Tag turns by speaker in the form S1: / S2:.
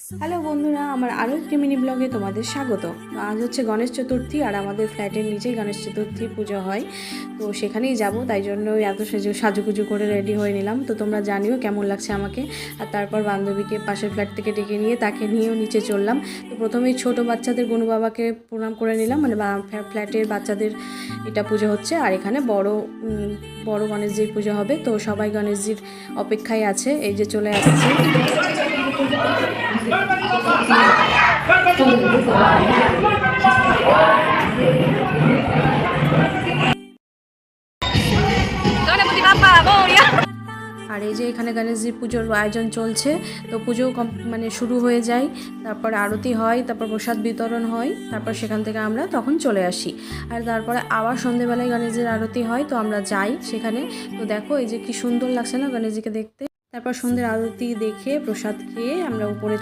S1: Hello বন্ধুরা, আমার আরও একটি মিনি ব্লগে তোমাদের স্বাগত। আজ হচ্ছে গণেশ চতুর্থী, আর আমাদের ফ্ল্যাটের নিচেই গণেশ চতুর্থী পুজো হয়। তো সেখানেই যাব, তাই জন্য এত সাজুগুজু করে রেডি হয়ে নিলাম। তো তোমরা জানিও কেমন লাগছে আমাকে। আর তারপর বান্ধবীকে পাশের ফ্ল্যাট থেকে ডেকে নিয়ে তাকে নিয়েও নিচে চললাম। তো প্রথমেই ছোটো বাচ্চাদের গনু বাবাকে প্রণাম করে নিলাম, মানে ফ্ল্যাটের বাচ্চাদের এটা পুজো হচ্ছে। আর এখানে বড় গণেশজির পুজো হবে। তো সবাই গণেশজির অপেক্ষায় আছে, এই যে চলে আসছে। আর এই যে এখানে গণেশজির পুজোর আয়োজন চলছে। তো পুজো মানে শুরু হয়ে যায়, তারপর আরতি হয়, তারপর প্রসাদ বিতরণ হয়, তারপর সেখান থেকে আমরা তখন চলে আসি। আর তারপরে আবার সন্ধেবেলায় গণেশজির আরতি হয়, তো আমরা যাই সেখানে। তো দেখো এই যে কি সুন্দর লাগছে না গণেশজিকে দেখতে। তারপর সন্ধ্যের আরতি দেখে প্রসাদ খেয়ে আমরা উপরে